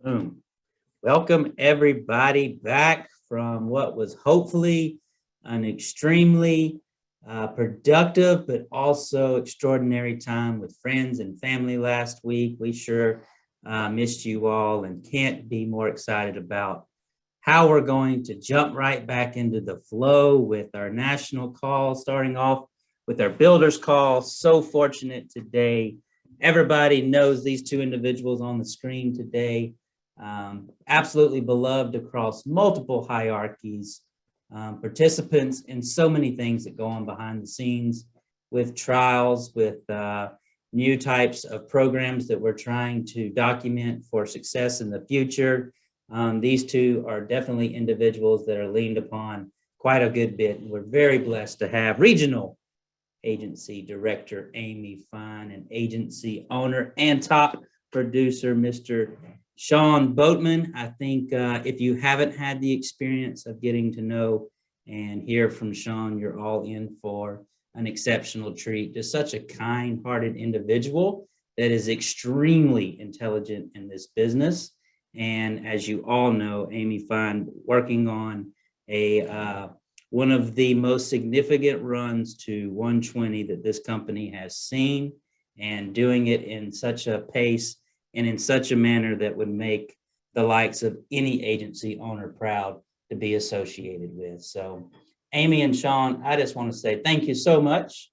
Boom. Welcome everybody back from what was hopefully an extremely productive, but also extraordinary time with friends and family last week. We sure missed you all and can't be more excited about how we're going to jump right back into the flow with our national call, starting off with our builders call. So fortunate today. Everybody knows these two individuals on the screen today. Absolutely beloved across multiple hierarchies, participants in so many things that go on behind the scenes with trials, with new types of programs that we're trying to document for success in the future. These two are definitely individuals that are leaned upon quite a good bit. We're very blessed to have Regional Agency Director Amy Fine and agency owner and top producer, Mr. Sean Boatman. I think if you haven't had the experience of getting to know and hear from Sean, you're all in for an exceptional treat. Just such a kind-hearted individual that is extremely intelligent in this business. And as you all know, Amy Fine working on a one of the most significant runs to 120 that this company has seen, and doing it in such a pace and in such a manner that would make the likes of any agency owner proud to be associated with. So Amy and Sean, I just want to say thank you so much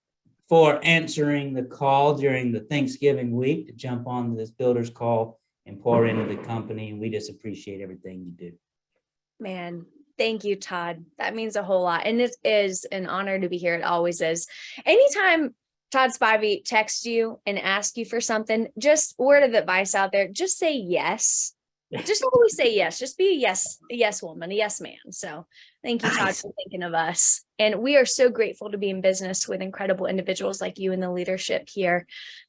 for answering the call during the Thanksgiving week to jump on this builder's call and pour into the company. And we just appreciate everything you do. Man, thank you, Todd. That means a whole lot. And it is an honor to be here. It always is. Anytime Todd Spivey texts you and asks you for something, just word of advice out there, just say yes. Just always say yes. Just be a yes woman, a yes man. So thank you, Todd, for thinking of us. And we are so grateful to be in business with incredible individuals like you and the leadership here.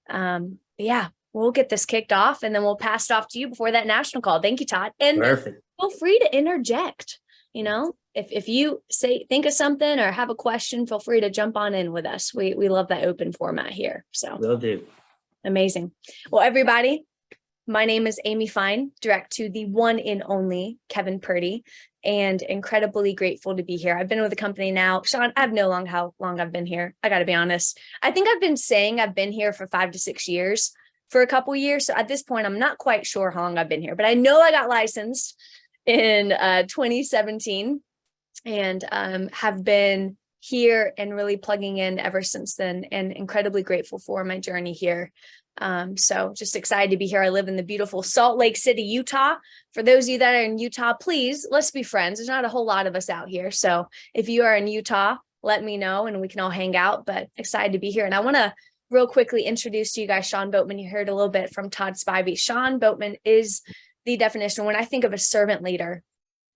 Yeah, we'll get this kicked off and then we'll pass it off to you before that national call. Thank you, Todd. And Perfect. Feel free to interject. You know, if you think of something or have a question, feel free to jump on in with us. We love that open format here. So Will do. Amazing. Well, everybody, my name is Amy Fine, direct to the one and only Kevin Purdy, and incredibly grateful to be here. I've been with the company now. Sean, I have no long how long I've been here. I got to be honest. I think I've been saying I've been here for 5 to 6 years for a couple years. So at this point, I'm not quite sure how long I've been here, but I know I got licensed in 2017 and have been here and really plugging in ever since then, and incredibly grateful for my journey here. So just excited to be here. I live in the beautiful Salt Lake City, Utah. For those of you that are in Utah, please, let's be friends. There's not a whole lot of us out here. So if you are in Utah, let me know and we can all hang out, but excited to be here. And I want to real quickly introduce to you guys Sean Boatman. You heard a little bit from Todd Spivey. Sean Boatman is the definition. When I think of a servant leader,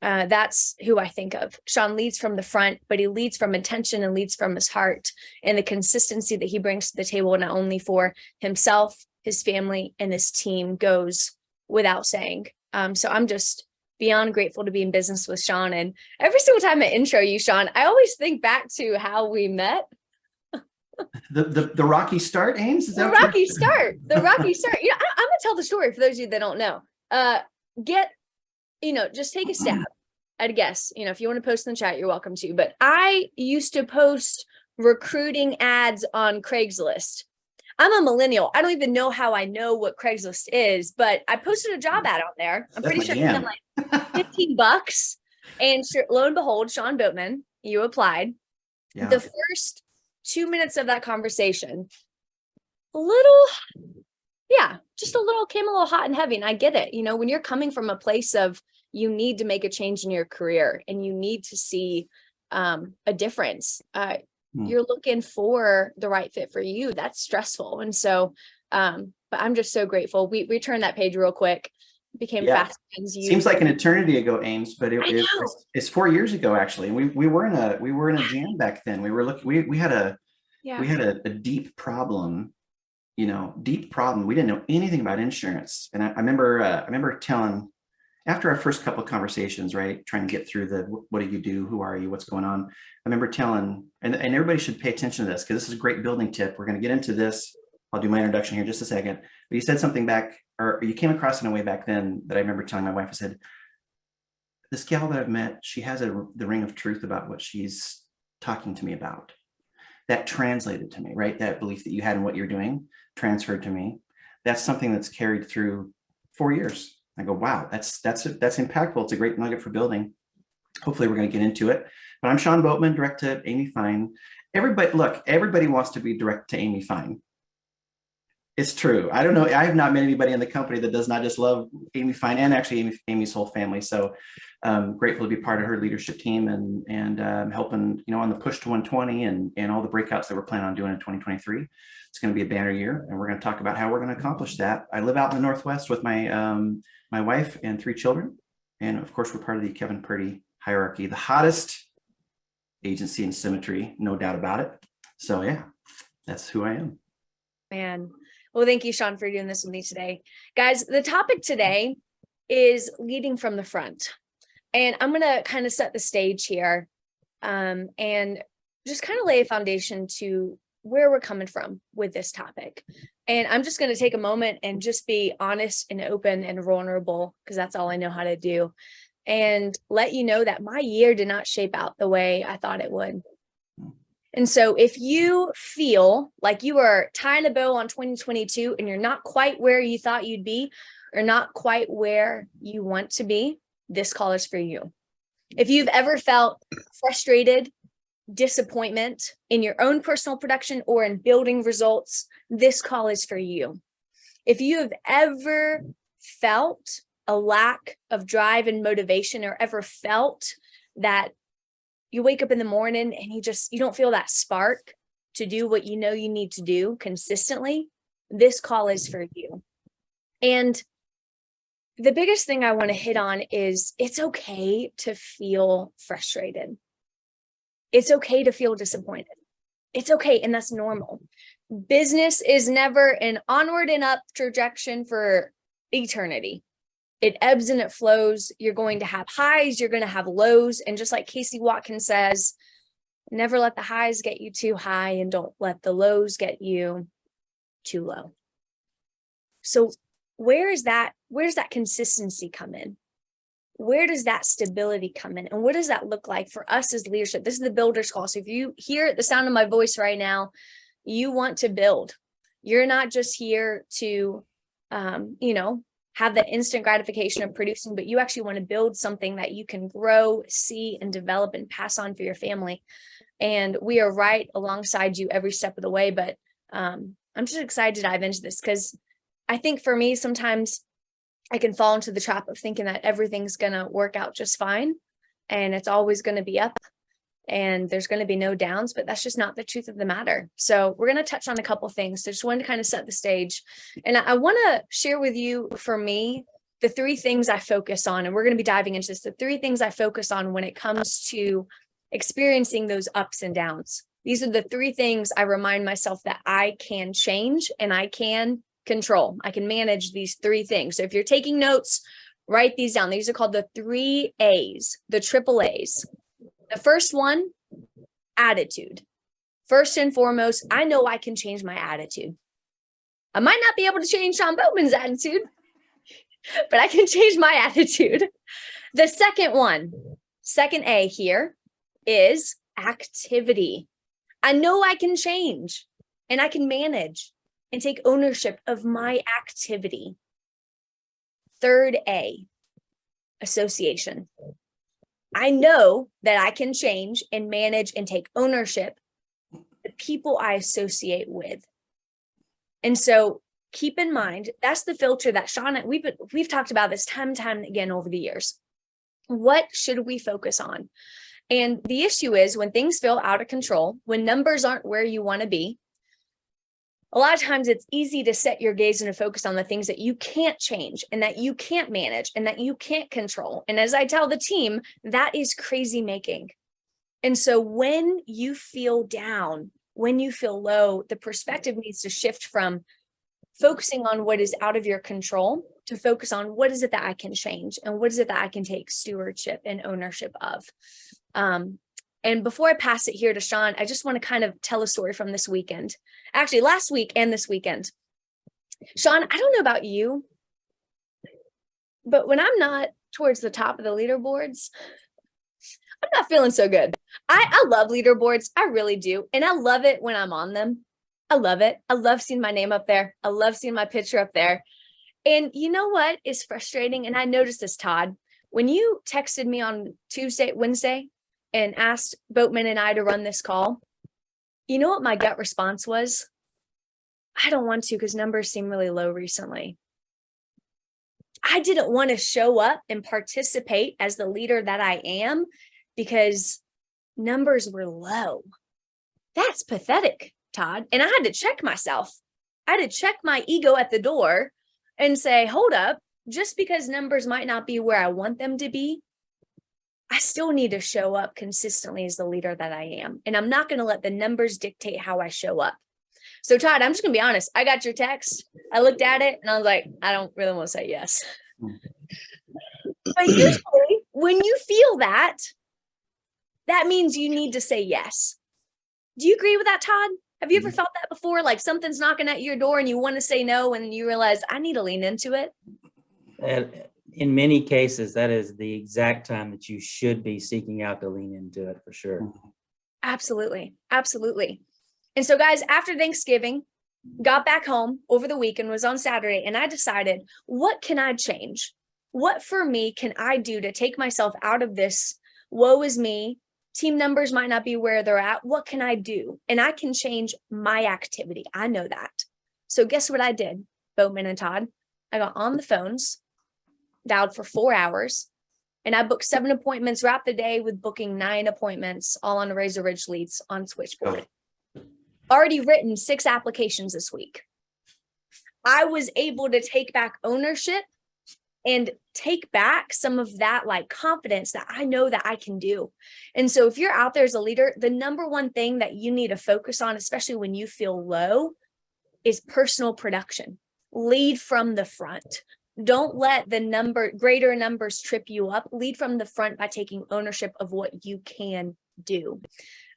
that's who I think of. Sean leads from the front, but he leads from intention and leads from his heart, and the consistency that he brings to the table, not only for himself, his family, and his team, goes without saying. So I'm just beyond grateful to be in business with Sean. And every single time I intro you, Sean, I always think back to how we met. The rocky start, Ames? The rocky start. You know, I'm gonna tell the story for those of you that don't know. Just take a stab at a guess. You know, if you want to post in the chat, you're welcome to. But I used to post recruiting ads on Craigslist. I'm a millennial. I don't even know how I know what Craigslist is, but I posted a job ad on there. I'm pretty sure it's like $15. And lo and behold, Sean Boatman, you applied. Yeah. The first 2 minutes of that conversation, just a little came a little hot and heavy. And I get it. You know, when you're coming from a place of you need to make a change in your career and you need to see a difference, you're looking for the right fit for you. That's stressful. And so, but I'm just so grateful. We turned that page real quick, became fast friends. Seems like an eternity ago, Ames, but it's 4 years ago, actually. And we were in a jam back then. We had a deep problem. We didn't know anything about insurance. And I remember telling, after our first couple of conversations, right, trying to get through what do you do? Who are you? What's going on? I remember telling, and everybody should pay attention to this because this is a great building tip. We're going to get into this. I'll do my introduction here in just a second. But you said something back or you came across in a way back then that I remember telling my wife, I said, this gal that I've met, she has the ring of truth about what she's talking to me about. That translated to me, right? That belief that you had in what you're doing transferred to me. That's something that's carried through 4 years. I go, wow, that's impactful. It's a great nugget for building. Hopefully we're going to get into it. But I'm Sean Boatman, direct to Amy Fine. Everybody wants to be direct to Amy Fine. It's true. I don't know. I have not met anybody in the company that does not just love Amy Fine, and actually Amy's whole family. So grateful to be part of her leadership team and helping, on the push to 120 and all the breakouts that we're planning on doing in 2023. It's going to be a banner year, and we're going to talk about how we're going to accomplish that. I live out in the Northwest with my my wife and 3 children. And of course, we're part of the Kevin Purdy hierarchy, the hottest agency in Symmetry, no doubt about it. So yeah, that's who I am. Man. Well, thank you, Sean, for doing this with me today. Guys, the topic today is leading from the front. And I'm going to kind of set the stage here and just kind of lay a foundation to where we're coming from with this topic. And I'm just going to take a moment and just be honest and open and vulnerable, because that's all I know how to do. And let you know that my year did not shape out the way I thought it would. And so if you feel like you are tying a bow on 2022 and you're not quite where you thought you'd be, or not quite where you want to be, this call is for you. If you've ever felt frustrated, disappointment in your own personal production or in building results, this call is for you. If you have ever felt a lack of drive and motivation, or ever felt that you wake up in the morning and you don't feel that spark to do what you know you need to do consistently, this call is for you. And the biggest thing I want to hit on is it's okay to feel frustrated. It's okay to feel disappointed. It's okay, and that's normal. Business is never an onward and up trajectory for eternity. It ebbs and it flows. You're going to have highs, you're going to have lows. And just like Casey Watkins says, never let the highs get you too high, and don't let the lows get you too low. So where does that consistency come in? Where does that stability come in? And what does that look like for us as leadership? This is the builder's call. So if you hear the sound of my voice right now, you want to build. You're not just here to, have the instant gratification of producing, but you actually want to build something that you can grow, see, and develop and pass on for your family. And we are right alongside you every step of the way. But I'm just excited to dive into this, because I think for me, sometimes I can fall into the trap of thinking that everything's going to work out just fine, and it's always going to be up, and there's going to be no downs, but that's just not the truth of the matter. So we're going to touch on a couple things. So just wanted to kind of set the stage. And I want to share with you, for me, the 3 things I focus on, and we're going to be diving into this, the 3 things I focus on when it comes to experiencing those ups and downs. These are the 3 things I remind myself that I can change and I can control. I can manage these 3 things. So if you're taking notes, write these down. These are called the 3 A's, the triple A's. The first one, attitude. First and foremost, I know I can change my attitude. I might not be able to change Sean Boatman's attitude, but I can change my attitude. The second A here, is activity. I know I can change, and I can manage and take ownership of my activity. Third A, association. I know that I can change and manage and take ownership the people I associate with. And so keep in mind, that's the filter that Sean, we've talked about this time and time again over the years. What should we focus on? And the issue is, when things feel out of control, when numbers aren't where you want to be, a lot of times it's easy to set your gaze and to focus on the things that you can't change and that you can't manage and that you can't control. And as I tell the team, that is crazy making. And so when you feel down, when you feel low, the perspective needs to shift from focusing on what is out of your control to focus on what is it that I can change and what is it that I can take stewardship and ownership of. And before I pass it here to Sean, I just want to kind of tell a story from this weekend. Actually, last week and this weekend. Sean, I don't know about you, But when I'm not towards the top of the leaderboards, I'm not feeling so good. I love leaderboards. I really do. And I love it when I'm on them. I love it. I love seeing my name up there. I love seeing my picture up there. And you know what is frustrating? And I noticed this, Todd, when you texted me on Wednesday, and asked Boatman and I to run this call, you know what my gut response was? I don't want to because numbers seem really low recently. I didn't want to show up and participate as the leader that I am because numbers were low. That's pathetic, Todd. And I had to check myself. I had to check my ego at the door and say, hold up, just because numbers might not be where I want them to be, I still need to show up consistently as the leader that I am. And I'm not going to let the numbers dictate how I show up. So Todd, I'm just going to be honest. I got your text. I looked at it and I was like, I don't really want to say yes. But usually when you feel that, that means you need to say yes. Do you agree with that, Todd? Have you ever felt that before? Like something's knocking at your door and you want to say no and you realize I need to lean into it? In many cases, that is the exact time that you should be seeking out to lean into it for sure. Absolutely. Absolutely. And so guys, after Thanksgiving, got back home over the weekend, was on Saturday, and I decided, what can I change? What for me can I do to take myself out of this woe is me? Team numbers might not be where they're at. What can I do? And I can change my activity. I know that. So guess what I did, Boatman and Todd? I got on the phones, dialed for 4 hours, and I booked 7 appointments, wrapped the day with booking 9 appointments, all on Razor Ridge Leads on Switchboard. Already written 6 applications this week. I was able to take back ownership and take back some of that like confidence that I know that I can do. And so if you're out there as a leader, the number one thing that you need to focus on, especially when you feel low, is personal production. Lead from the front. Don't let the greater numbers trip you up. Lead from the front by taking ownership of what you can do.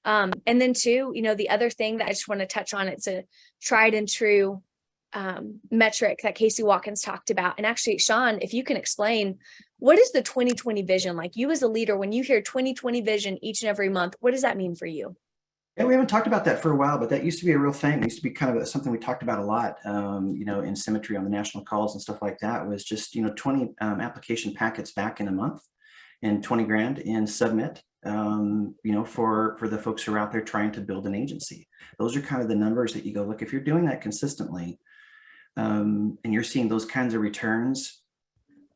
And then two, the other thing that I just want to touch on, it's a tried and true metric that Casey Watkins talked about. And actually, Sean, if you can explain, what is the 2020 vision? Like you as a leader, when you hear 2020 vision each and every month, what does that mean for you? Yeah, we haven't talked about that for a while, but that used to be a real thing. It used to be kind of something we talked about a lot, in Symmetry on the national calls and stuff like that, was just, 20 application packets back in a month and 20 grand in submit, for the folks who are out there trying to build an agency. Those are kind of the numbers that you go, look, if you're doing that consistently and you're seeing those kinds of returns,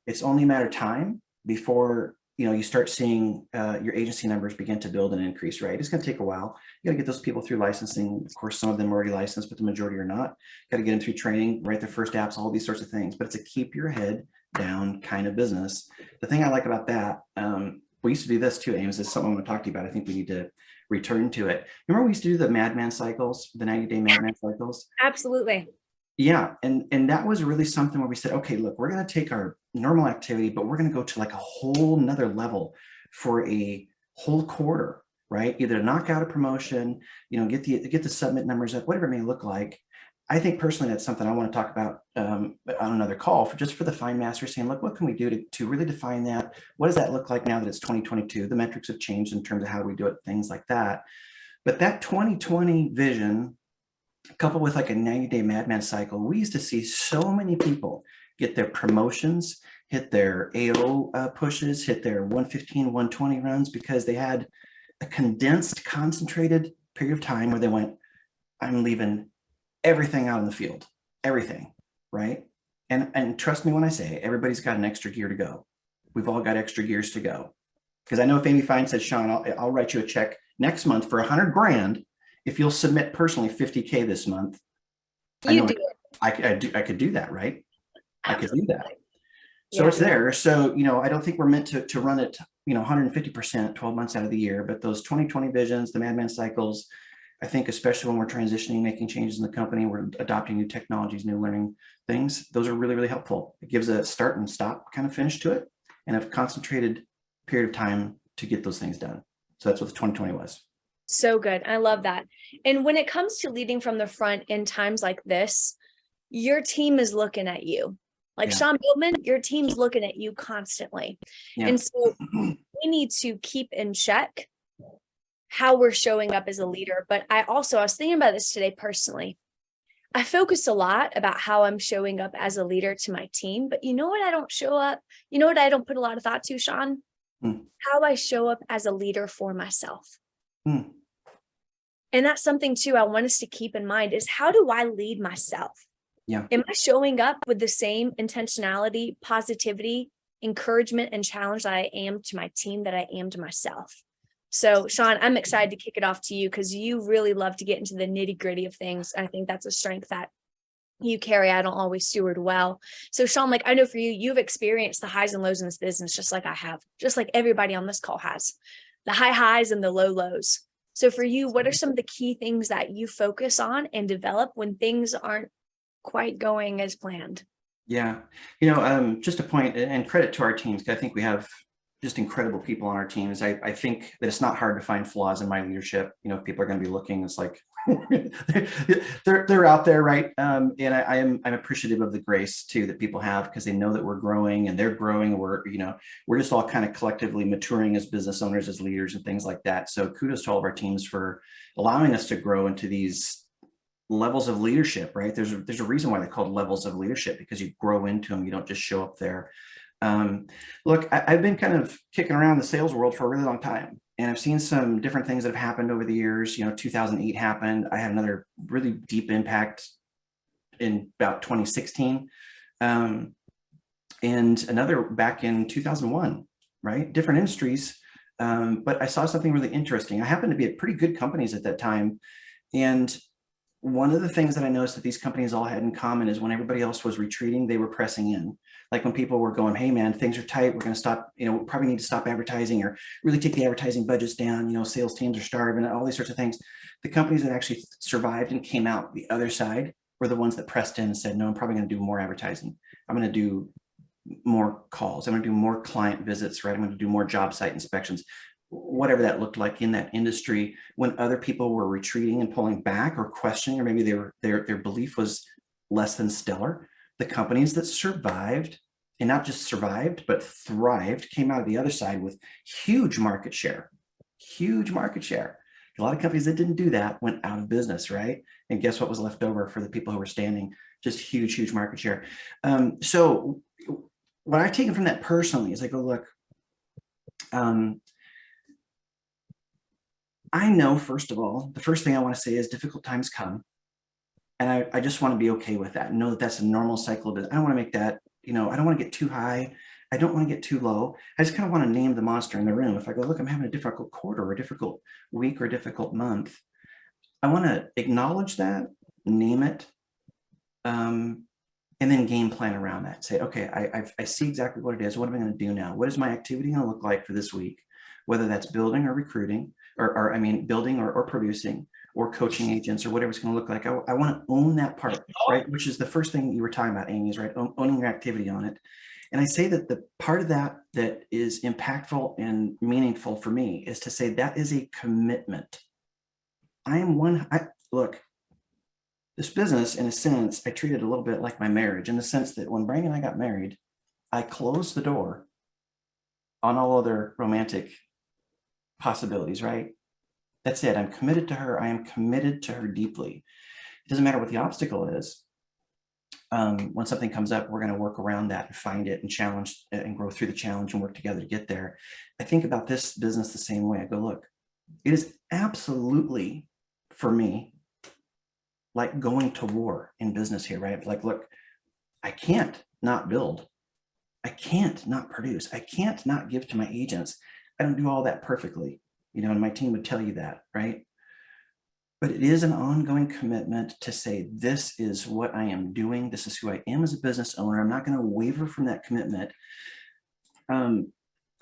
it's only a matter of time before you start seeing your agency numbers begin to build and increase, right? It's going to take a while. You got to get those people through licensing. Of course, some of them are already licensed, but the majority are not. Got to get them through training, write their first apps, all these sorts of things. But it's a keep your head down kind of business. The thing I like about that, we used to do this too, Ames, is something I want to talk to you about. I think we need to return to it. Remember we used to do the madman cycles, the 90-day madman cycles? Absolutely. Yeah. And that was really something where we said, okay, look, we're going to take our normal activity, but we're going to go to like a whole nother level for a whole quarter, right? Either to knock out a promotion, get the submit numbers up, whatever it may look like. I think personally, that's something I want to talk about on another call for the fine master, saying, look, what can we do to really define that? What does that look like now that it's 2022? The metrics have changed in terms of how we do it, things like that. But that 2020 vision, coupled with like a 90-day madman cycle, we used to see so many people get their promotions, hit their AO pushes, hit their 115, 120 runs, because they had a condensed, concentrated period of time where they went, I'm leaving everything out in the field, everything, right? And trust me when I say, everybody's got an extra gear to go. We've all got extra gears to go. Because I know if Amy Fine says, Sean, I'll write you a check next month for 100 grand if you'll submit personally 50K this month. You do it. I could do that, right? Absolutely. I could do that. So it's there. So, I don't think we're meant to run it, 150% 12 months out of the year, but those 2020 visions, the madman cycles, I think, especially when we're transitioning, making changes in the company, we're adopting new technologies, new learning things. Those are really, really helpful. It gives a start and stop kind of finish to it and a concentrated period of time to get those things done. So that's what the 2020 was. So good. I love that. And when it comes to leading from the front in times like this, your team is looking at you. Like Yeah. Sean Boatman, your team's looking at you constantly. Yeah. And so we need to keep in check how we're showing up as a leader. But I was thinking about this today personally. I focus a lot about how I'm showing up as a leader to my team, but you know what I don't show up? You know what I don't put a lot of thought to, Sean? How I show up as a leader for myself. And that's something too I want us to keep in mind is how do I lead myself? Yeah. Am I showing up with the same intentionality, positivity, encouragement, and challenge that I am to my team that I am to myself? So, Sean, I'm excited to kick it off to you because you really love to get into the nitty gritty of things. I think that's a strength that you carry. I don't always steward well. So, Sean, like I know for you, you've experienced the highs and lows in this business, just like I have, just like everybody on this call has, the high highs and the low lows. So for you, what are some of the key things that you focus on and develop when things aren't quite going as planned? Yeah. Just a point and credit to our teams, because I think we have just incredible people on our teams. I think that it's not hard to find flaws in my leadership. If people are going to be looking, it's like they're out there, right? And I'm appreciative of the grace too that people have because they know that we're growing and they're growing. We're just all kind of collectively maturing as business owners, as leaders, and things like that. So kudos to all of our teams for allowing us to grow into these levels of leadership, right? There's a reason why they're called levels of leadership, because you grow into them. You don't just show up there. Look, I've been kind of kicking around the sales world for a really long time, and I've seen some different things that have happened over the years. 2008 happened. I had another really deep impact in about 2016, and another back in 2001, right? Different industries. But I saw something really interesting. I happened to be at pretty good companies at that time. And one of the things that I noticed that these companies all had in common is when everybody else was retreating, they were pressing in. Like when people were going, hey man, things are tight, we're going to stop, we probably need to stop advertising or really take the advertising budgets down, sales teams are starving, all these sorts of things. The companies that actually survived and came out the other side were the ones that pressed in and said, no, I'm probably going to do more advertising. I'm going to do more calls. I'm going to do more client visits, right? I'm going to do more job site inspections, whatever that looked like in that industry, when other people were retreating and pulling back or questioning, or maybe their belief was less than stellar. The companies that survived, and not just survived, but thrived, came out of the other side with huge market share. A lot of companies that didn't do that went out of business, right? And guess what was left over for the people who were standing? Just huge market share. So what I've taken from that personally is I go, look, I know, first of all, the first thing I want to say is difficult times come. And I just want to be okay with that. Know that that's a normal cycle of it. I don't want to make that, I don't want to get too high. I don't want to get too low. I just kind of want to name the monster in the room. If I go, look, I'm having a difficult quarter or a difficult week or a difficult month, I want to acknowledge that, name it, and then game plan around that. Say, okay, I see exactly what it is. What am I going to do now? What is my activity going to look like for this week? Whether that's building or recruiting, or building or producing, or coaching agents, or whatever it's going to look like. I want to own that part, right? Which is the first thing you were talking about, Amy, is right, owning your activity on it. And I say that the part of that is impactful and meaningful for me is to say that is a commitment. Look, this business, in a sense, I treat it a little bit like my marriage, in the sense that when Brandon and I got married, I closed the door on all other romantic possibilities, right? That's it. I'm committed to her. I am committed to her deeply. It doesn't matter what the obstacle is. When something comes up, we're going to work around that and find it and challenge and grow through the challenge and work together to get there. I think about this business the same way. I go, look, it is absolutely, for me, like going to war in business here, right? Like, look, I can't not build. I can't not produce. I can't not give to my agents. I don't do all that perfectly, and my team would tell you that, right? But it is an ongoing commitment to say, this is what I am doing. This is who I am as a business owner. I'm not going to waver from that commitment.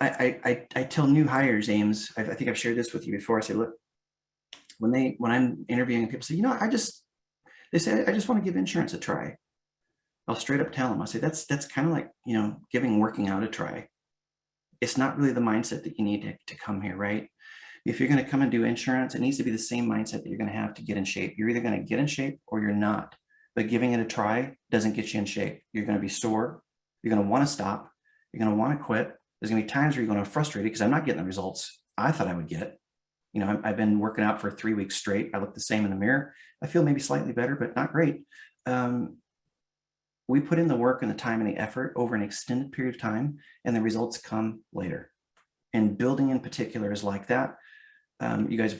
I tell new hires, Ames, I think I've shared this with you before. I say, look, when I'm interviewing, people say, they say, I just want to give insurance a try. I'll straight up tell them, I'll say, that's kind of like, giving working out a try. It's not really the mindset that you need to come here, right? If you're going to come and do insurance, it needs to be the same mindset that you're going to have to get in shape. You're either going to get in shape or you're not. But giving it a try doesn't get you in shape. You're going to be sore. You're going to want to stop. You're going to want to quit. There's going to be times where you're going to be frustrated because I'm not getting the results I thought I would get. You know, I've been working out for 3 weeks straight. I look the same in the mirror. I feel maybe slightly better, but not great. We put in the work and the time and the effort over an extended period of time, and the results come later. And building in particular is like that. You guys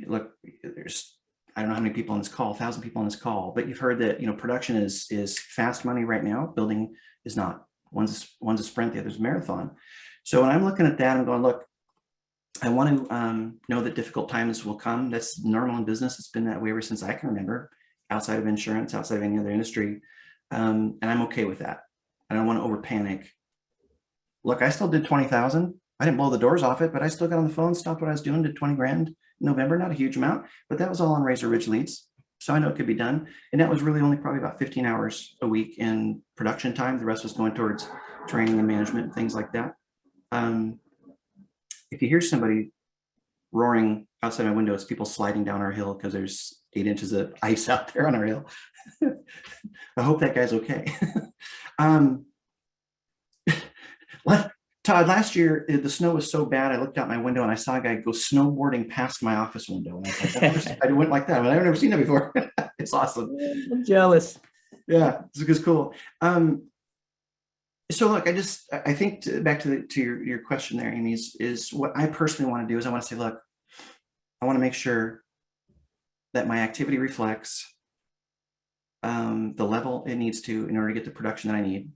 look, there's, I don't know how many people on this call, 1,000 people on this call, but you've heard that, you know, production is fast money right now. Building is not. One's a sprint, the other's a marathon. So when I'm looking at that, I'm going, look, I want to know that difficult times will come. That's normal in business. It's been that way ever since I can remember, outside of insurance, outside of any other industry. And I'm okay with that. I don't want to over panic. Look, I still did 20,000. I didn't blow the doors off it, but I still got on the phone, stopped what I was doing, did 20 grand in November, not a huge amount, but that was all on Razor Ridge leads. So I know it could be done. And that was really only probably about 15 hours a week in production time. The rest was going towards training and management and things like that. If you hear somebody roaring outside my window, it's people sliding down our hill because there's 8 inches of ice out there on our hill. I hope that guy's okay. Todd, last year, the snow was so bad, I looked out my window and I saw a guy go snowboarding past my office window. And I was like, I went like that. I've never seen that before. It's awesome. I'm jealous. Yeah, it's cool. So look, I think back to your question there, Amy, is what I personally want to do is I want to say, look, I want to make sure that my activity reflects the level it needs to in order to get the production that I need.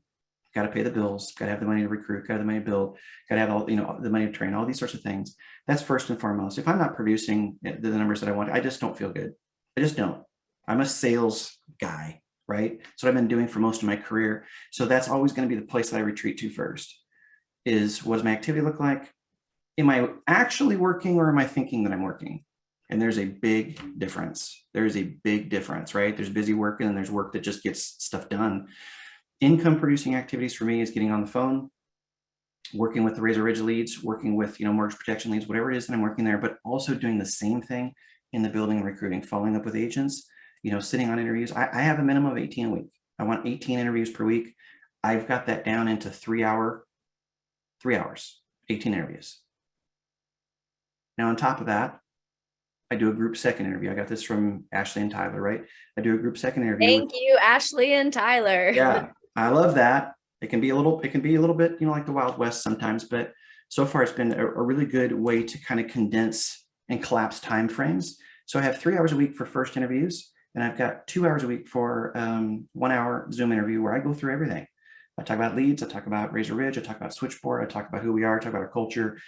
Got to pay the bills, got to have the money to recruit, got to have the money to build, got to have all, the money to train, all these sorts of things. That's first and foremost. If I'm not producing the numbers that I want, I just don't feel good. I just don't. I'm a sales guy, right? That's what I've been doing for most of my career. So that's always going to be the place that I retreat to first is, what does my activity look like? Am I actually working, or am I thinking that I'm working? And there's a big difference. There's a big difference, right? There's busy work and then there's work that just gets stuff done. Income producing activities for me is getting on the phone, working with the Razor Ridge leads, working with, mortgage protection leads, whatever it is that I'm working there, but also doing the same thing in the building and recruiting, following up with agents, sitting on interviews. I have a minimum of 18 a week. I want 18 interviews per week. I've got that down into 3 hours, 18 interviews. Now, on top of that, I do a group second interview. I got this from Ashley and Tyler, right? I do a group second interview. Thank you, Ashley and Tyler. Yeah, I love that. It can be a little bit, like the Wild West sometimes, but so far it's been a really good way to kind of condense and collapse time frames. So I have 3 hours a week for first interviews, and I've got 2 hours a week for 1 hour Zoom interview where I go through everything. I talk about leads, I talk about Razor Ridge, I talk about Switchboard, I talk about who we are, I talk about our culture,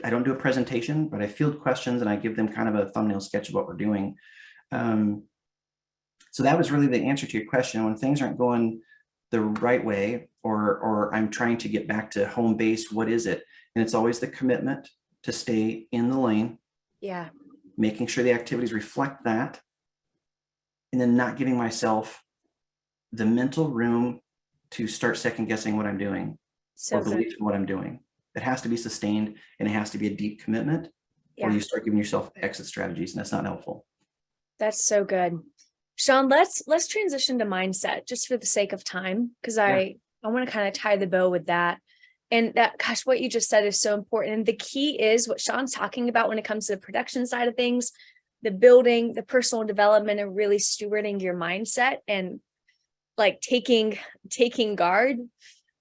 I don't do a presentation, but I field questions and I give them kind of a thumbnail sketch of what we're doing. So that was really the answer to your question. When things aren't going the right way, or I'm trying to get back to home base, what is it? And it's always the commitment to stay in the lane. Yeah. Making sure the activities reflect that, and then not giving myself the mental room to start second guessing what I'm doing or believe in what I'm doing. It has to be sustained, and it has to be a deep commitment, or you start giving yourself exit strategies, and that's not helpful. That's so good. Sean, let's transition to mindset just for the sake of time, because I want to kind of tie the bow with that. And that, gosh, what you just said is so important. And the key is what Sean's talking about when it comes to the production side of things, the building, the personal development, and really stewarding your mindset and like taking guard,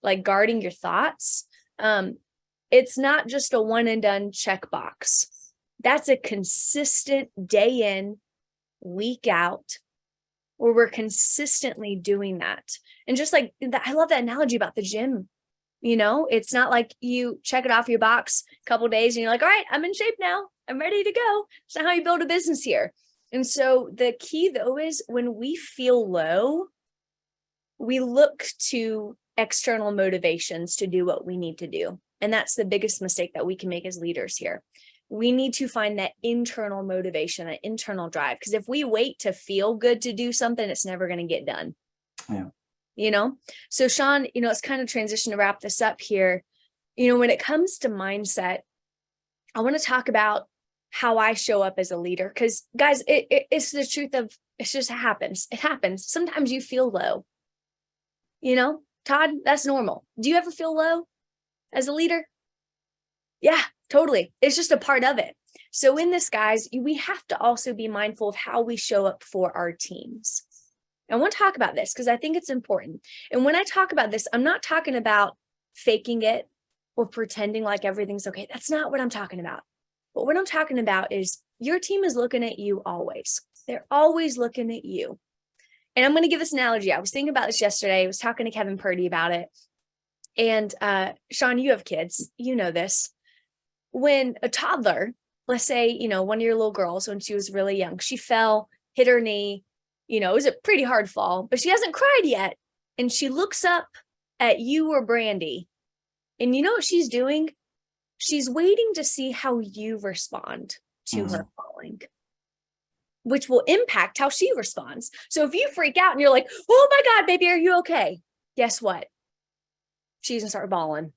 like guarding your thoughts. It's not just a one and done checkbox. That's a consistent day in, week out, where we're consistently doing that. And just like that, I love that analogy about the gym. It's not like you check it off your box a couple of days and you're like, all right, I'm in shape now. I'm ready to go. It's not how you build a business here. And so the key though is when we feel low, we look to external motivations to do what we need to do. And that's the biggest mistake that we can make as leaders here. We need to find that internal motivation, that internal drive. Because if we wait to feel good to do something, it's never going to get done. Yeah. So Sean, let's kind of transition to wrap this up here. When it comes to mindset, I want to talk about how I show up as a leader. Because guys, it's the truth of, it just happens. It happens. Sometimes you feel low, Todd, that's normal. Do you ever feel low as a leader? Yeah, totally. It's just a part of it. So in this, guys, we have to also be mindful of how we show up for our teams. I want to talk about this because I think it's important. And when I talk about this, I'm not talking about faking it or pretending like everything's okay. That's not what I'm talking about. But what I'm talking about is your team is looking at you always. They're always looking at you. And I'm going to give this analogy. I was thinking about this yesterday. I was talking to Kevin Purdy about it. And Sean, you have kids. You know this. When a toddler, let's say, one of your little girls, when she was really young, she fell, hit her knee, it was a pretty hard fall, but she hasn't cried yet. And she looks up at you or Brandy. And you know what she's doing? She's waiting to see how you respond to her falling, which will impact how she responds. So if you freak out and you're like, oh my God, baby, are you okay? Guess what? She's gonna start bawling.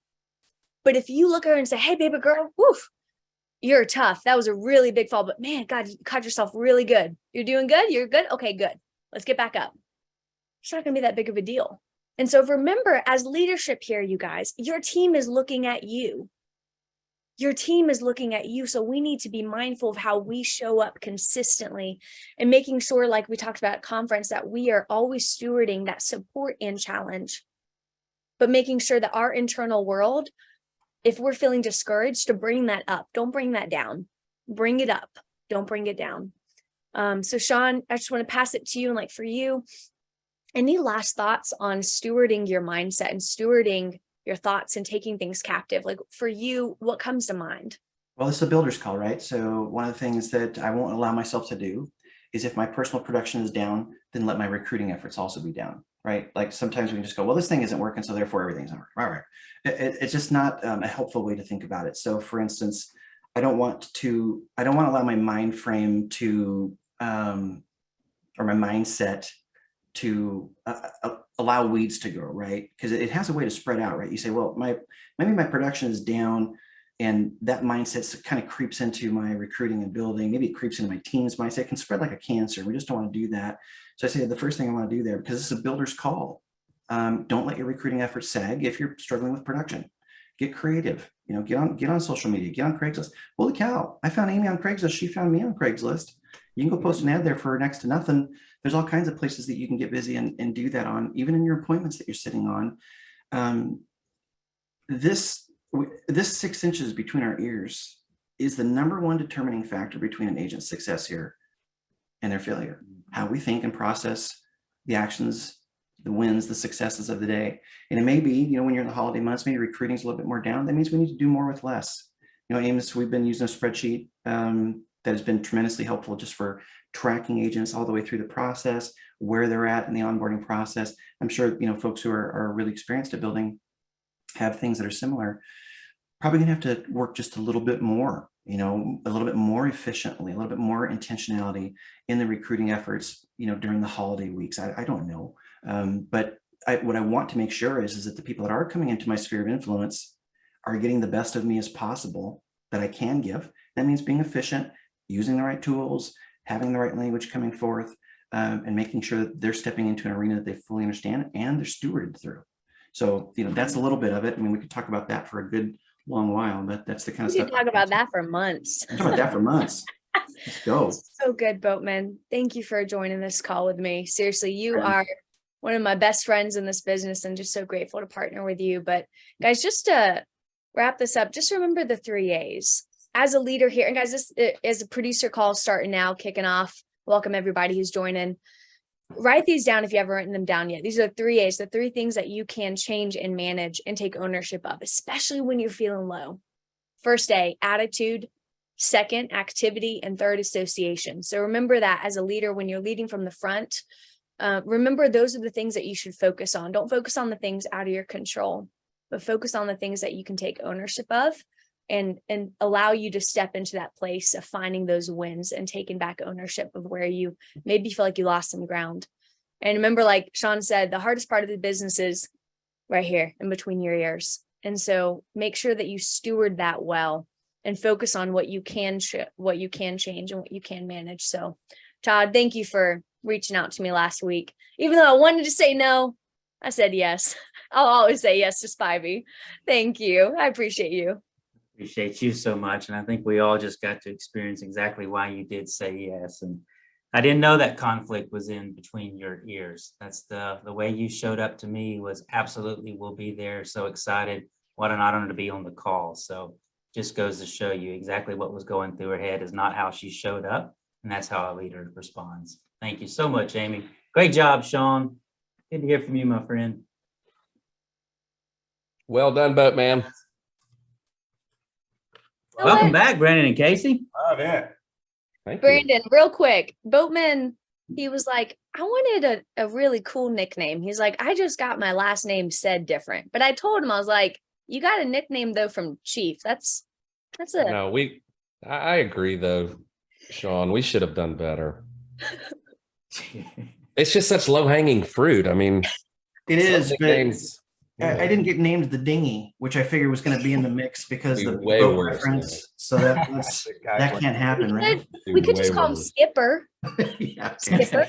But if you look at her and say, hey, baby girl, woof, you're tough. That was a really big fall, but man, God, you caught yourself really good. You're doing good. You're good. Okay, good. Let's get back up. It's not going to be that big of a deal. And so remember, as leadership here, you guys, your team is looking at you. Your team is looking at you. So we need to be mindful of how we show up consistently and making sure, like we talked about at conference, that we are always stewarding that support and challenge, but making sure that our internal world, if we're feeling discouraged, to bring that up. Don't bring that down. Bring it up. Don't bring it down. So Sean, I just want to pass it to you. And like for you, any last thoughts on stewarding your mindset and stewarding your thoughts and taking things captive? Like for you, what comes to mind? Well, it's a builder's call, right? So one of the things that I won't allow myself to do is, if my personal production is down, then let my recruiting efforts also be down, right? Like sometimes we can just go, well, this thing isn't working, so therefore everything's not working. Right. It's just not a helpful way to think about it. So for instance, I don't want to allow my mind frame to, or my mindset to allow weeds to grow, right? Because it has a way to spread out, right? You say, well, maybe my production is down, and that mindset kind of creeps into my recruiting and building. Maybe it creeps into my team's mindset. It can spread like a cancer. We just don't want to do that. So I say the first thing I want to do there, because this is a builder's call, don't let your recruiting efforts sag if you're struggling with production. Get creative. Get on social media. Get on Craigslist. Holy cow! I found Amy on Craigslist. She found me on Craigslist. You can go post an ad there for next to nothing. There's all kinds of places that you can get busy and do that on, even in your appointments that you're sitting on. This 6 inches between our ears is the number one determining factor between an agent's success here and their failure. How we think and process the actions, the wins, the successes of the day. And it may be, when you're in the holiday months, maybe recruiting is a little bit more down. That means we need to do more with less. Amos, we've been using a spreadsheet that has been tremendously helpful just for tracking agents all the way through the process, where they're at in the onboarding process. I'm sure, folks who are really experienced at building have things that are similar. Probably gonna have to work just a little bit more, a little bit more efficiently, a little bit more intentionality in the recruiting efforts, during the holiday weeks. I don't know. But what I want to make sure is that the people that are coming into my sphere of influence are getting the best of me as possible that I can give. That means being efficient, using the right tools, having the right language coming forth, and making sure that they're stepping into an arena that they fully understand and they're stewarded through. So, that's a little bit of it. I mean, we could talk about that for a good long while, but that's the kind of We stuff. could talk about that for months. Talk about that for months. Let's go. So good, Boatman. Thank you for joining this call with me. Seriously, you are one of my best friends in this business, and just so grateful to partner with you. But guys, just to wrap this up, just remember the 3 A's. As a leader here, and guys, this is a producer call starting now, kicking off. Welcome everybody who's joining. Write these down if you haven't written them down yet. These are the 3 A's, the 3 things that you can change and manage and take ownership of, especially when you're feeling low. First A, attitude. Second, activity. And third, association. So remember that as a leader, when you're leading from the front, remember those are the things that you should focus on. Don't focus on the things out of your control, but focus on the things that you can take ownership of and allow you to step into that place of finding those wins and taking back ownership of where you maybe feel like you lost some ground. And remember, like Sean said, the hardest part of the business is right here in between your ears. And so make sure that you steward that well and focus on what you can change and what you can manage. So Todd, thank you for reaching out to me last week. Even though I wanted to say no, I said yes. I'll always say yes to Spivey. Thank you. I appreciate you. Appreciate you so much. And I think we all just got to experience exactly why you did say yes. And I didn't know that conflict was in between your ears. That's the way you showed up to me was absolutely will be there. So excited. What an honor to be on the call. So just goes to show you exactly what was going through her head is not how she showed up. And that's how a leader responds. Thank you so much, Amy. Great job, Sean. Good to hear from you, my friend. Well done, Boatman. Welcome back, Brandon and Casey. Oh, yeah. Thank you. Brandon, real quick, Boatman, he was like, I wanted a really cool nickname. He's like, I just got my last name said different. But I told him, I was like, you got a nickname though from Chief. That's it. No, I agree though, Sean. We should have done better. It's just such low-hanging fruit. I mean, It is, but nicknames, I didn't get named the dinghy, which I figured was going to be in the mix because Be the way boat worse, reference. So that can't happen, right? We could just call him Way worse. Skipper. Yeah. Skipper.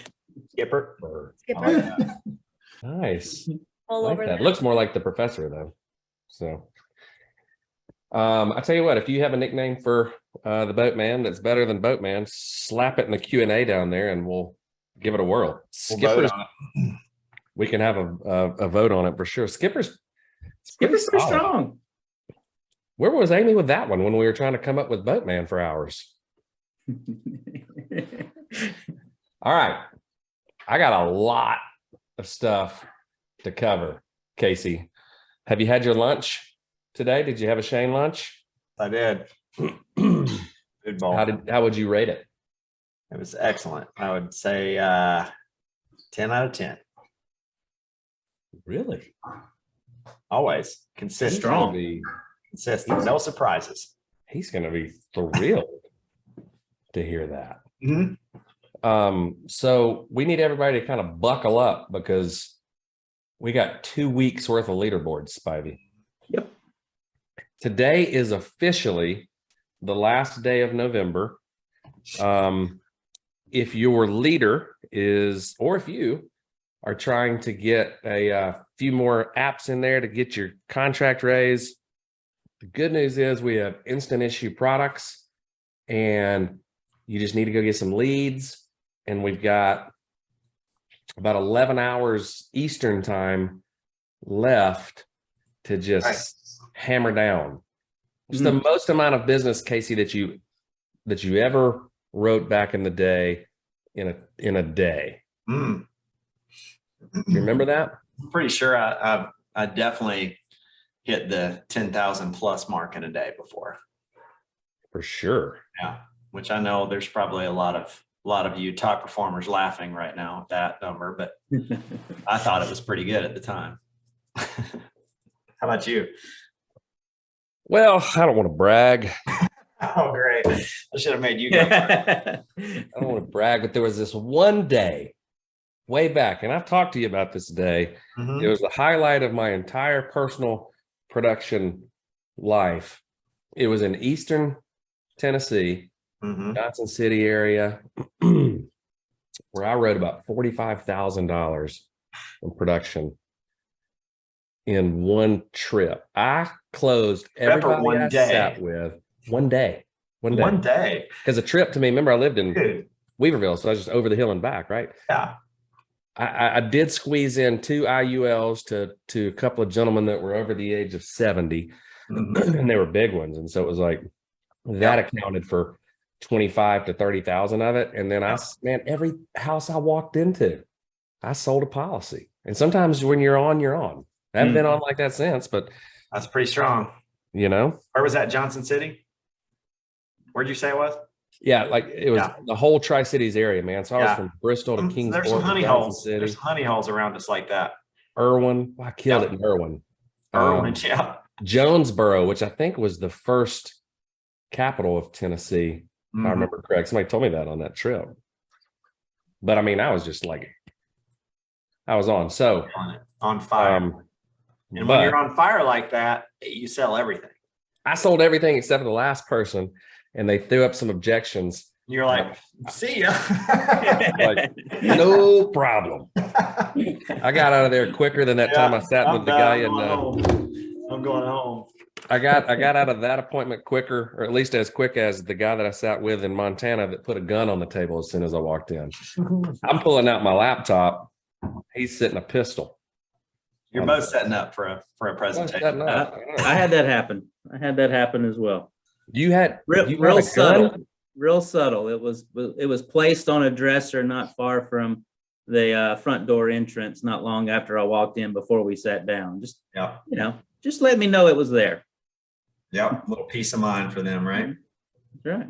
Skipper. Skipper. I like that. Nice. All Like over that. there. Looks more like the professor though. So I tell you what, if you have a nickname for the Boatman that's better than Boatman, slap it in the Q&A down there and we'll give it a whirl. We'll vote Skipper's, on it. we can have a vote on it for sure. Skipper's Skipper's pretty solid. strong. Where was Amy with that one when we were trying to come up with Boatman for hours? All right. I got a lot of stuff to cover. Casey, have you had your lunch today? Did you have a Shane lunch? I did. Good bowl. How would you rate it? It was excellent. I would say 10 out of 10. Really? Always He's consistent. Strong. gonna be- Consistent. No surprises. He's going to be thrilled to hear that. Mhm. So we need everybody to kind of buckle up because we got 2 weeks worth of leaderboards, Spivey. Yep. Today is officially the last day of November. If your leader is, or if you are trying to get a few more apps in there to get your contract raised, the good news is we have instant issue products and you just need to go get some leads. And we've got about 11 hours Eastern time left to just hammer down. It's the most amount of business, Casey, that you ever wrote back in the day in a day. Mm. Do you remember that? I'm pretty sure I definitely hit the 10,000 plus mark in a day before. For sure. Yeah. Which I know there's probably a lot of you top performers laughing right now at that number, but I thought it was pretty good at the time. How about you? Well, I don't want to brag. Oh, great. I should have made you go. I don't want to brag, but there was this one day way back, and I've talked to you about this day. Mhm. It was the highlight of my entire personal production life. It was in Eastern Tennessee, Mhm. Johnson City area, where I wrote about $45,000 in production in one trip. I closed everybody one I day. sat with one day. One day. Because a trip to me, remember I lived in Dude. Weaverville, so I was just over the hill and back, right? Yeah. I did squeeze in 2 IULs to a couple of gentlemen that were over the age of 70, Mhm. and they were big ones. And so it was like that accounted for 25 to 30,000 of it. And then man, every house I walked into, I sold a policy. And sometimes when you're on, you're on. I haven't been on like that since, but That's pretty strong. you know, Where was that? Johnson City? Where'd you say it was? yeah, like it was the whole Tri-Cities area, man. So I was from Bristol to Kingsport, There's some honey to Johnson holes. City, There's some honey holes around us like that. Irwin. Well, I killed it in Irwin. Irwin, yeah. Jonesboro, which I think was the first capital of Tennessee, if I remember correct. Somebody told me that on that trip. But I mean, I was just like, I was on. So On fire. And when you're on fire like that, you sell everything. I sold everything except for the last person, and they threw up some objections. You're like, see ya. Like, no problem. I got out of there quicker than that time I sat with the guy in. I'm going home. I got out of that appointment quicker, or at least as quick as the guy that I sat with in Montana that put a gun on the table as soon as I walked in. I'm pulling out my laptop. He's sitting a pistol. You're both setting up for a presentation. I had that happen. I had that happen as well. You had Real subtle. Real subtle. It was placed on a dresser not far from the front door entrance not long after I walked in before we sat down. Just, just let me know it was there. Yep. A little peace of mind for them, right? That's right.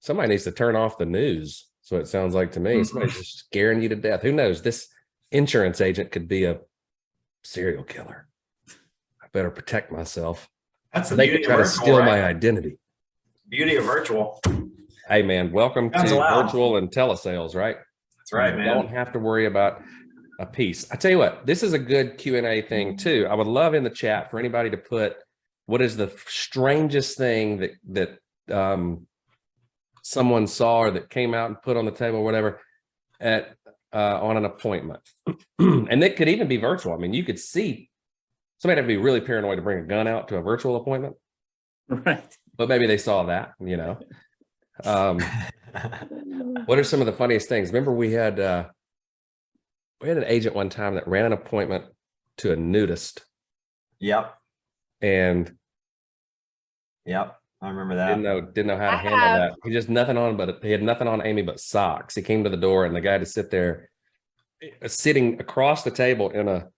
Somebody needs to turn off the news. So it sounds like to me, somebody's just scaring you to death. Who knows? This insurance agent could be a serial killer. I better protect myself. That's the they beauty could try of to virtual, steal right? my identity. Beauty of virtual. Hey man, welcome to virtual and telesales, right? That's right, man. You don't have to worry about a piece. I tell you what, this is a good Q&A thing too. I would love in the chat for anybody to put what is the strangest thing that someone saw or that came out and put on the table or whatever at on an appointment. And it could even be virtual. I mean, you could see somebody have to be really paranoid to bring a gun out to a virtual appointment. Right. But maybe they saw that, What are some of the funniest things? Remember we had an agent one time that ran an appointment to a nudist. Yep. And I remember that. Didn't know how to handle that. He just he had nothing on Amy but socks. He came to the door and the guy had to sit there sitting across the table in a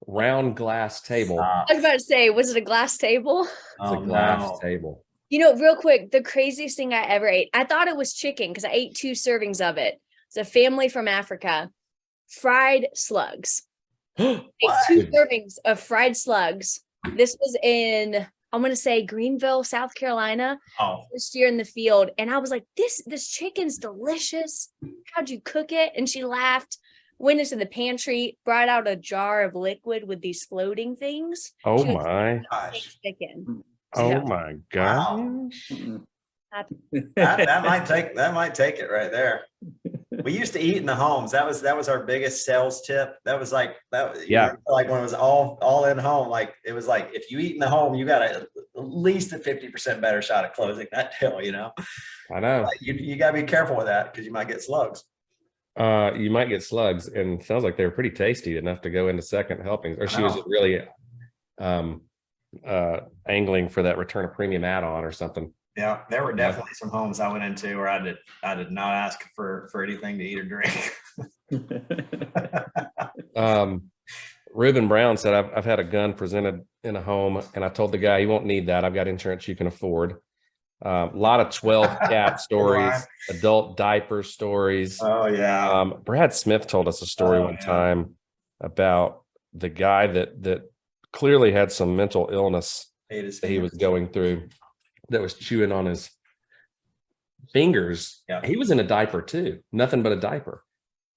round glass table. I was about to say, was it a glass table? It's a glass table. Real quick, the craziest thing I ever ate, I thought it was chicken because I ate 2 servings of it. It's a family from Africa, fried slugs. Ate 2 servings of fried slugs. This was in, I'm going to say Greenville, South Carolina. First year in the field. And I was like, this chicken's delicious. How'd you cook it? And she laughed, went into the pantry, brought out a jar of liquid with these floating things. Oh my gosh. Chicken. Oh my gosh. That might take it right there. We used to eat in the homes. That was our biggest sales tip. That was like that. Yeah. Like when it was all in home, like it was like if you eat in the home, you got at least a 50% better shot at closing that deal. I know. Like you got to be careful with that because you might get slugs. You might get slugs, and it sounds like they were pretty tasty enough to go into second helpings. Or she was really angling for that return of premium add-on or something. Yeah, there were definitely some homes I went into where I did not ask for anything to eat or drink. Reuben Brown said, I've had a gun presented in a home, and I told the guy, you won't need that. I've got insurance you can afford. A lot of 12 cat stories, adult diaper stories. Oh yeah. Brad Smith told us a story one time about the guy that clearly had some mental illness that he was going through, that was chewing on his fingers. Yeah. He was in a diaper too, nothing but a diaper,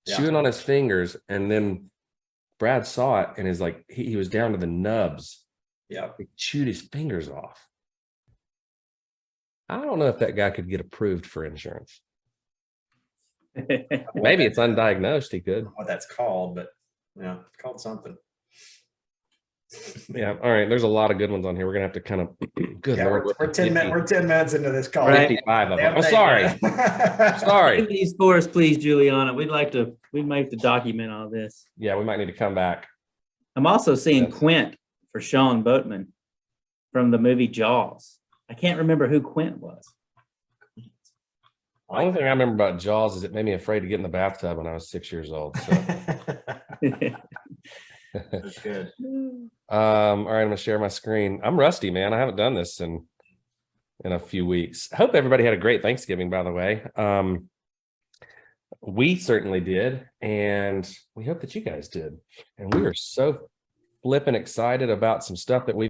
chewing on his fingers. And then Brad saw it and is like, he was down to the nubs. Yeah. He chewed his fingers off. I don't know if that guy could get approved for insurance. Maybe it's undiagnosed. He could. What that's called, but it's called something. Yeah. All right. There's a lot of good ones on here. We're gonna have to kind of. Good Lord, we're 10 minutes. We're 10 minutes into this call. 55 of them. I'm sorry. Sorry. Give these for us, please, Juliana. We'd like to document all this. Yeah, we might need to come back. I'm also seeing Quint for Sean Boatman from the movie Jaws. I can't remember who Quint was. The only thing I remember about Jaws is it made me afraid to get in the bathtub when I was 6 years old. So. That's good. All right, I'm gonna share my screen. I'm rusty, man. I haven't done this in a few weeks. I hope everybody had a great Thanksgiving, by the way. We certainly did, and we hope that you guys did. And we are so flipping excited about some stuff that we